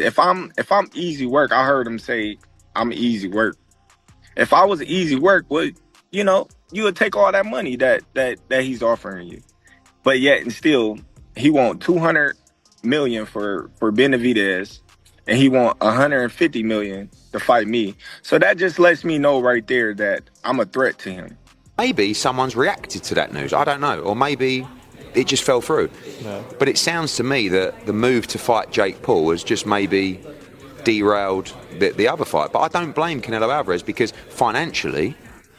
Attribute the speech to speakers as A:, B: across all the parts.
A: If I'm easy work, I heard him say I'm easy work. If I was easy work, well, you would take all that money that he's offering you. But yet and still, he want 200 million for Benavidez, and he want 150 million to fight me. So that just lets me know right there that I'm a threat to him.
B: Maybe someone's reacted to that news. I don't know, or maybe it just fell through. No. But it sounds to me that the move to fight Jake Paul has just maybe derailed the other fight. But I don't blame Canelo Alvarez, because financially,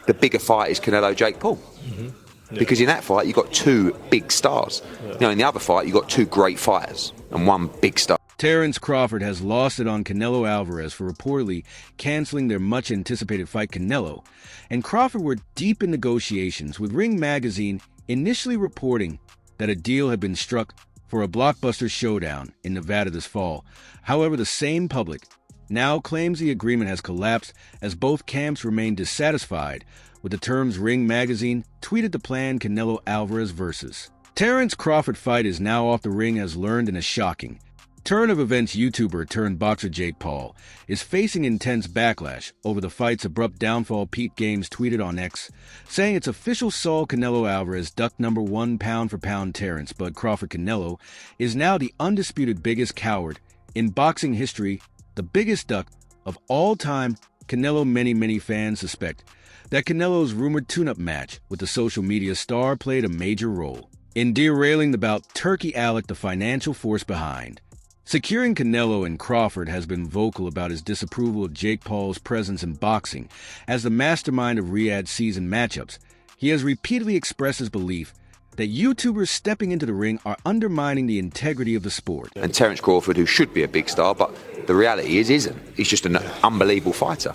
B: the bigger fight is Canelo-Jake Paul. Mm-hmm. Yeah. Because in that fight, you got two big stars. Yeah. In the other fight, you got two great fighters and one big star.
C: Terence Crawford has lost it on Canelo Alvarez for reportedly canceling their much-anticipated fight Canelo, and Crawford were deep in negotiations, with Ring magazine initially reporting that a deal had been struck for a blockbuster showdown in Nevada this fall. However, the same public now claims the agreement has collapsed, as both camps remain dissatisfied with the terms Ring magazine tweeted the planned Canelo Alvarez versus. Terence Crawford fight is now off the ring, as learned in a shocking turn of events. YouTuber turned boxer Jake Paul is facing intense backlash over the fight's abrupt downfall. Pete Games tweeted on X, saying it's official, Saul Canelo Alvarez ducked number one pound for pound Terence Bud Crawford. Canelo is now the undisputed biggest coward in boxing history, the biggest duck of all time. Canelo, many fans suspect that Canelo's rumored tune-up match with the social media star played a major role in derailing the bout. Turkey Alec, the financial force behind securing Canelo and Crawford, has been vocal about his disapproval of Jake Paul's presence in boxing. As the mastermind of Riyadh season matchups, he has repeatedly expressed his belief that YouTubers stepping into the ring are undermining the integrity of the sport.
B: And Terence Crawford, who should be a big star, but the reality is isn't. He's just an unbelievable fighter.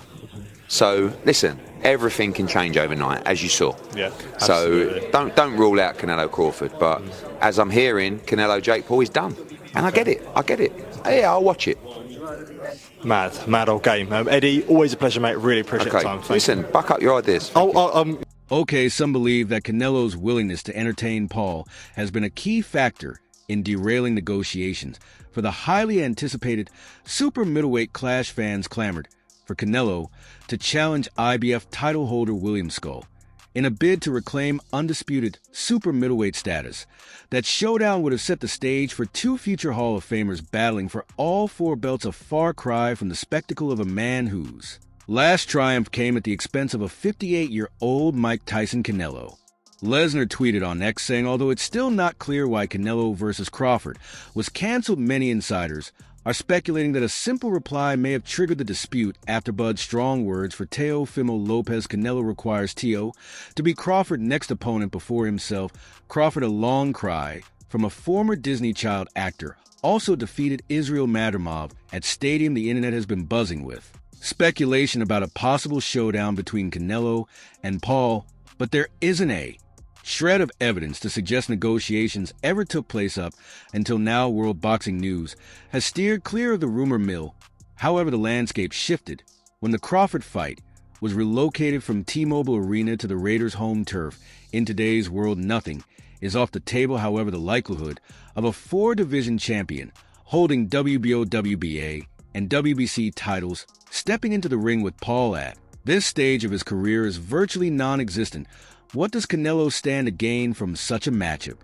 B: So, listen, everything can change overnight, as you saw.
D: Yeah,
B: absolutely. So don't rule out Canelo Crawford, but as I'm hearing, Canelo-Jake Paul is done. And I get it. Yeah, I'll watch it.
D: Mad old game. Eddie, always a pleasure, mate. Really appreciate the time.
B: Listen, back up your ideas.
C: Okay, some believe that Canelo's willingness to entertain Paul has been a key factor in derailing negotiations for the highly anticipated super middleweight clash. Fans clamored for Canelo to challenge IBF title holder William Skull in a bid to reclaim undisputed super middleweight status. That showdown would have set the stage for two future Hall of Famers battling for all four belts, a far cry from the spectacle of a man whose last triumph came at the expense of a 58-year-old Mike Tyson. Canelo. Lesnar tweeted on X, saying, although it's still not clear why Canelo versus Crawford was canceled, many insiders are speculating that a simple reply may have triggered the dispute after Bud's strong words for Teofimo Lopez. Canelo requires Teo to be Crawford's next opponent before himself. Crawford, a long cry from a former Disney child actor, also defeated Israel Madrimov at stadium the internet has been buzzing with speculation about a possible showdown between Canelo and Paul, but there isn't a shred of evidence to suggest negotiations ever took place up until now. World Boxing News has steered clear of the rumor mill. However, the landscape shifted when the Crawford fight was relocated from T-Mobile Arena to the Raiders' home turf. In today's world, nothing is off the table. However, the likelihood of a four-division champion holding WBO, WBA, and WBC titles stepping into the ring with Paul at this stage of his career is virtually non-existent. What does Canelo stand to gain from such a matchup?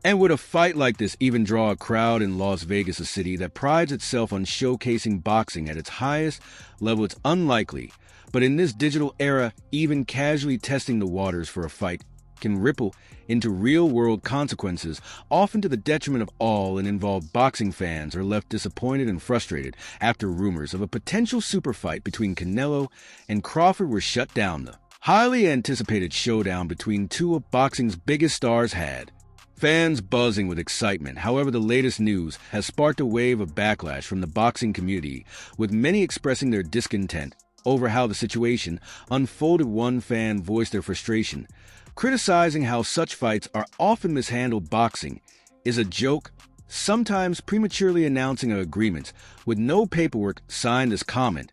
C: And would a fight like this even draw a crowd in Las Vegas, a city that prides itself on showcasing boxing at its highest level? It's unlikely, but in this digital era, even casually testing the waters for a fight can ripple into real-world consequences, often to the detriment of all, and involved boxing fans are left disappointed and frustrated after rumors of a potential super fight between Canelo and Crawford were shut down. The highly anticipated showdown between two of boxing's biggest stars had fans buzzing with excitement. However, the latest news has sparked a wave of backlash from the boxing community, with many expressing their discontent over how the situation unfolded. One fan voiced their frustration, criticizing how such fights are often mishandled. Boxing is a joke, sometimes prematurely announcing agreements with no paperwork signed. This comment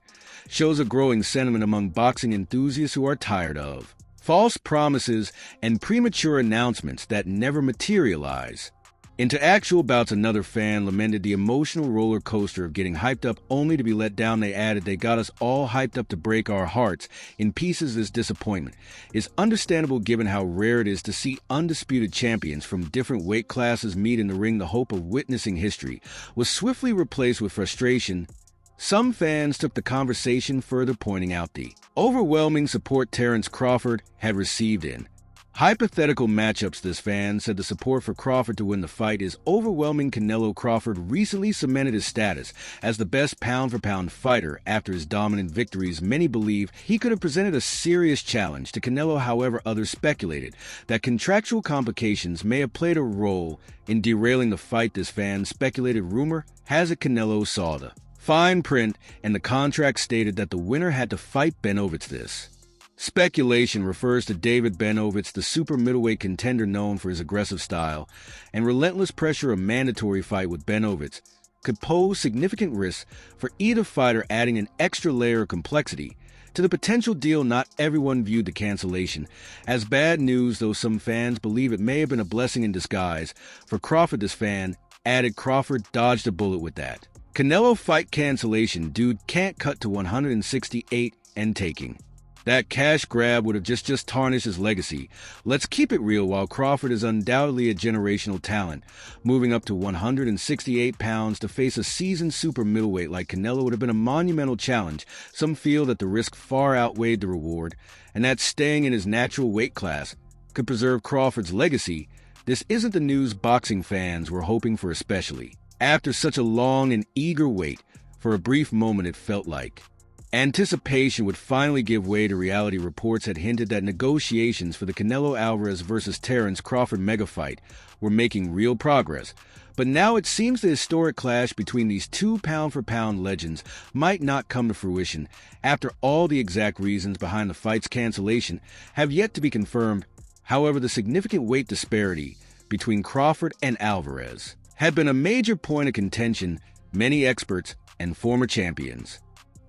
C: shows a growing sentiment among boxing enthusiasts who are tired of false promises and premature announcements that never materialize. Into actual bouts, another fan lamented the emotional roller coaster of getting hyped up only to be let down. They added, "They got us all hyped up to break our hearts in pieces. This disappointment is understandable given how rare it is to see undisputed champions from different weight classes meet in the ring. The hope of witnessing history was swiftly replaced with frustration." Some fans took the conversation further, pointing out the overwhelming support Terence Crawford had received in hypothetical matchups. This fan said the support for Crawford to win the fight is overwhelming. Canelo Crawford recently cemented his status as the best pound-for-pound fighter after his dominant victories. Many believe he could have presented a serious challenge to Canelo. However, others speculated that contractual complications may have played a role in derailing the fight. This fan speculated, rumor has it Canelo saw the fine print and the contract stated that the winner had to fight Benavidez. This speculation refers to David Benavidez, the super middleweight contender known for his aggressive style and relentless pressure. A mandatory fight with Benavidez could pose significant risks for either fighter, adding an extra layer of complexity to the potential deal. Not everyone viewed the cancellation as bad news, though some fans believe it may have been a blessing in disguise for Crawford. This fan added, "Crawford dodged a bullet with that Canelo fight cancellation. Dude can't cut to 168 and taking that cash grab would have just tarnished his legacy. Let's keep it real. While Crawford is undoubtedly a generational talent, moving up to 168 pounds to face a seasoned super middleweight like Canelo would have been a monumental challenge. Some feel that the risk far outweighed the reward, and that staying in his natural weight class could preserve Crawford's legacy. This isn't the news boxing fans were hoping for, especially after such a long and eager wait. For a brief moment, it felt like anticipation would finally give way to reality. Reports had hinted that negotiations for the Canelo Alvarez versus Terence Crawford mega fight were making real progress. But now it seems the historic clash between these two pound-for-pound legends might not come to fruition. After all, the exact reasons behind the fight's cancellation have yet to be confirmed. However, the significant weight disparity between Crawford and Alvarez had been a major point of contention. Many experts and former champions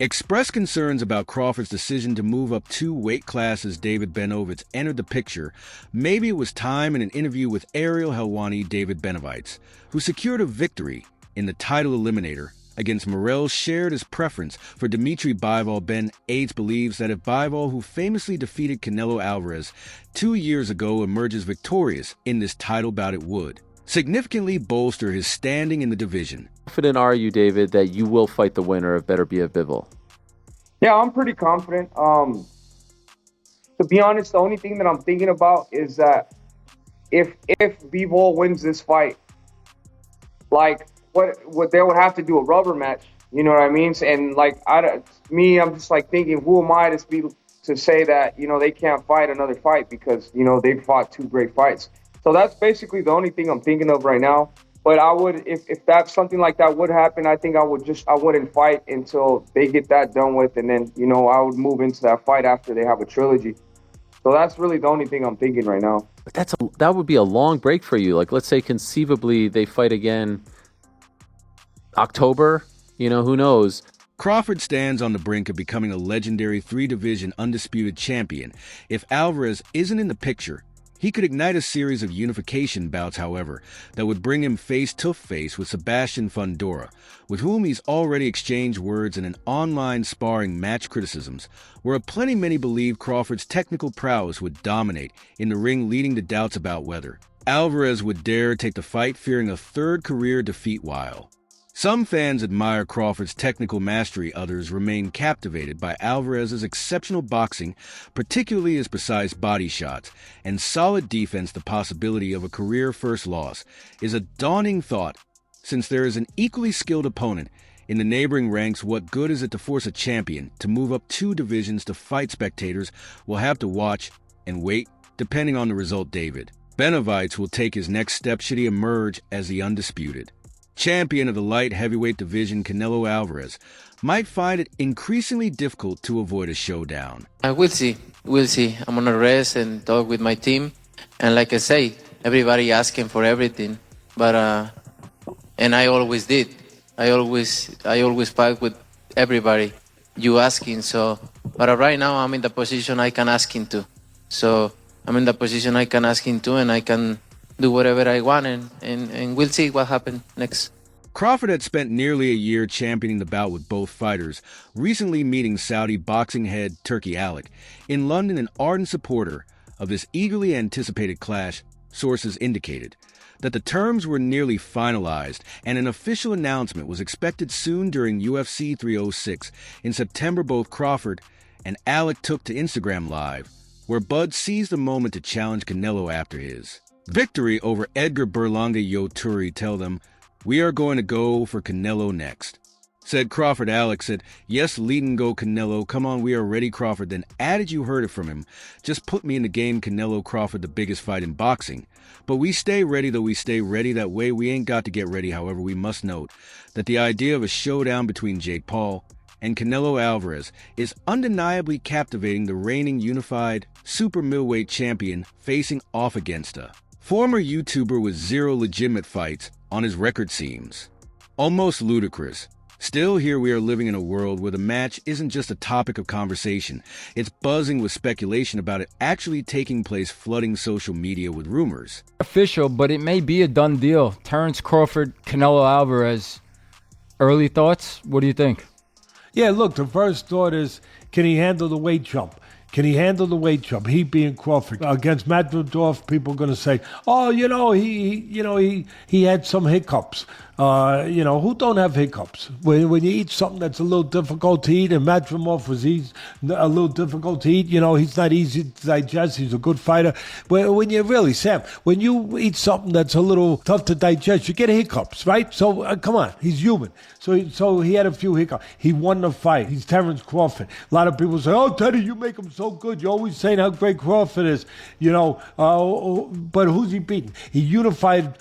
C: expressed concerns about Crawford's decision to move up 2 weight classes. David Benavidez entered the picture. Maybe it was time. In an interview with Ariel Helwani, David Benavidez, who secured a victory in the title eliminator against Morrell, shared his preference for Dimitri Bivol. Benavidez believes that if Bivol, who famously defeated Canelo Alvarez 2 years ago, emerges victorious in this title bout, it would significantly bolster his standing in the division.
E: Confident are you, David, that you will fight the winner of Beterbiev Bivol?
F: Yeah, I'm pretty confident. To be honest, the only thing that I'm thinking about is that if Bivol wins this fight, like what they would have to do a rubber match. You know what I mean? And like I'm just like thinking, who am I to say that they can't fight another fight because they've fought 2 great fights. So that's basically the only thing I'm thinking of right now. But I would, if that's something like that would happen, I think I wouldn't fight until they get that done with, and then I would move into that fight after they have a trilogy. So that's really the only thing I'm thinking right now.
E: But that would be a long break for you. Like, let's say conceivably they fight again October. Who knows?
C: Crawford stands on the brink of becoming a legendary 3-division undisputed champion. If Alvarez isn't in the picture, he could ignite a series of unification bouts, however, that would bring him face-to-face with Sebastian Fundora, with whom he's already exchanged words in an online sparring match. Criticisms were aplenty. Many believe Crawford's technical prowess would dominate in the ring, leading to doubts about whether Alvarez would dare take the fight, fearing a 3rd career defeat. While some fans admire Crawford's technical mastery, others remain captivated by Alvarez's exceptional boxing, particularly his precise body shots and solid defense. The possibility of a career-first loss is a daunting thought, since there is an equally skilled opponent in the neighboring ranks. What good is it to force a champion to move up 2 divisions to fight? Spectators will have to watch and wait, depending on the result. David Benavidez will take his next step should he emerge as the undisputed champion of the light heavyweight division. Canelo Alvarez might find it increasingly difficult to avoid a showdown.
G: We'll see. I'm gonna rest and talk with my team. And like I say, everybody asking for everything. But and I always did. I always fight with everybody. You asking, so but right now I'm in the position I can ask him to. So I'm in the position I can ask him to, and I can do whatever I want, and we'll see what happens next.
C: Crawford had spent nearly a year championing the bout with both fighters, recently meeting Saudi boxing head Turki Alik. In London, an ardent supporter of this eagerly anticipated clash, sources indicated that the terms were nearly finalized and an official announcement was expected soon during UFC 306. In September, both Crawford and Alik took to Instagram Live, where Bud seized the moment to challenge Canelo after his victory over Edgar Berlanga Yoturi. Tell them, "We are going to go for Canelo next," said Crawford. Alex said, "Yes, lead and go Canelo. Come on, we are ready, Crawford." Then added, "You heard it from him. Just put me in the game, Canelo Crawford, the biggest fight in boxing. But we stay ready, though we stay ready. That way we ain't got to get ready." However, we must note that the idea of a showdown between Jake Paul and Canelo Alvarez is undeniably captivating the reigning unified super middleweight champion facing off against a former YouTuber with 0 legitimate fights on his record. Seems almost ludicrous. Still, here we are living in a world where the match isn't just a topic of conversation. It's buzzing with speculation about it actually taking place, flooding social media with rumors.
H: Official, but it may be a done deal. Terence Crawford, Canelo Alvarez. Early thoughts? What do you think?
I: Yeah, look, the first thought is, can he handle the weight jump? Can he handle the weight jump? He being Crawford against Madridov, people are going to say, "Oh, he had some hiccups." Who don't have hiccups? When you eat something that's a little difficult to eat, and Madrimov was a little difficult to eat. He's not easy to digest. He's a good fighter. When you eat something that's a little tough to digest, you get hiccups, right? So come on, he's human. So he had a few hiccups. He won the fight. He's Terence Crawford. A lot of people say, "Oh, Teddy, you make him so good. You're always saying how great Crawford is." But who's he beating? He unified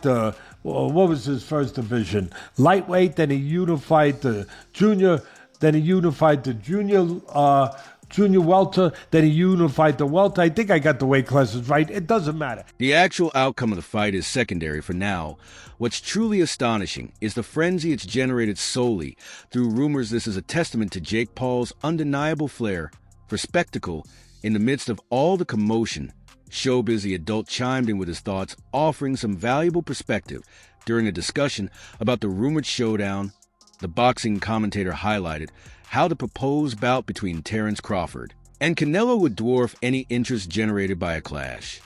I: the. What was his first division? Lightweight. Then he unified the junior. Then he unified the junior welter. Then he unified the welter. I think I got the weight classes right. It doesn't matter.
C: The actual outcome of the fight is secondary for now. What's truly astonishing is the frenzy it's generated solely through rumors. This is a testament to Jake Paul's undeniable flair for spectacle in the midst of all the commotion. Showbiz, the adult, chimed in with his thoughts, offering some valuable perspective during a discussion about the rumored showdown. The boxing commentator highlighted how the proposed bout between Terence Crawford and Canelo would dwarf any interest generated by a clash.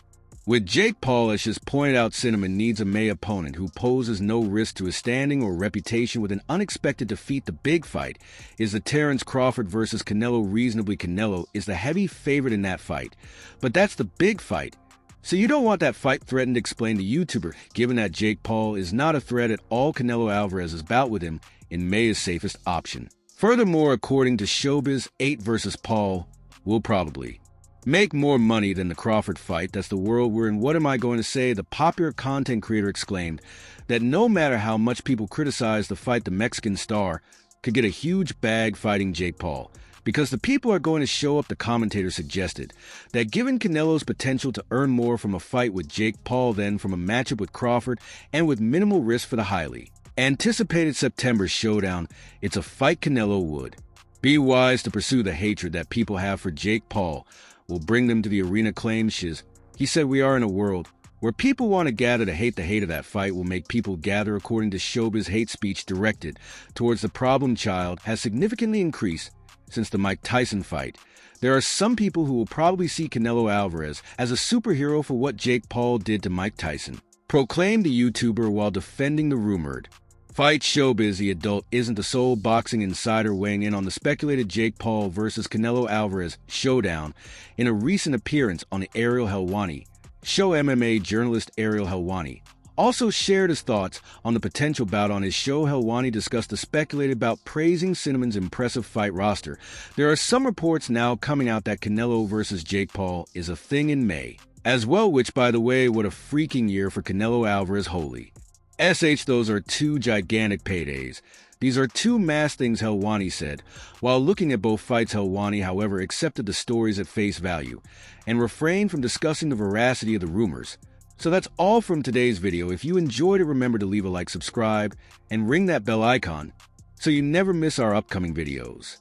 C: With Jake Paul, as just pointed out, Cinnamon needs a May opponent who poses no risk to his standing or reputation with an unexpected defeat. The big fight is the Terence Crawford versus Canelo. Reasonably, Canelo is the heavy favorite in that fight. But that's the big fight. So you don't want that fight threatened, explained the YouTuber, given that Jake Paul is not a threat at all. Canelo Alvarez's bout with him in May is safest option. Furthermore, according to Showbiz, 8 versus Paul will probably make more money than the Crawford fight. That's the world we're in. What am I going to say? The popular content creator exclaimed that no matter how much people criticize the fight, the Mexican star could get a huge bag fighting Jake Paul, because the people are going to show up. The commentator suggested that given Canelo's potential to earn more from a fight with Jake Paul than from a matchup with Crawford, and with minimal risk for the highly anticipated September showdown, it's a fight Canelo would be wise to pursue. The hatred that people have for Jake Paul will bring them to the arena, claimed Shiz. He said, "We are in a world where people want to gather to hate. The hate of that fight will make people gather." According to Showbiz, hate speech directed towards the problem child has significantly increased since the Mike Tyson fight. There are some people who will probably see Canelo Alvarez as a superhero for what Jake Paul did to Mike Tyson, proclaimed the YouTuber while defending the rumored fight. Showbiz, the adult, isn't the sole boxing insider weighing in on the speculated Jake Paul versus Canelo Alvarez showdown. In a recent appearance on the Ariel Helwani show, MMA journalist Ariel Helwani also shared his thoughts on the potential bout. On his show, Helwani discussed the speculated bout, praising Cinnamon's impressive fight roster. There are some reports now coming out that Canelo versus Jake Paul is a thing in May as well, which, by the way, what a freaking year for Canelo Alvarez. Holy those are 2 gigantic paydays. These are 2 mass things, Helwani said. While looking at both fights, Helwani, however, accepted the stories at face value and refrained from discussing the veracity of the rumors. So that's all from today's video. If you enjoyed it, remember to leave a like, subscribe, and ring that bell icon so you never miss our upcoming videos.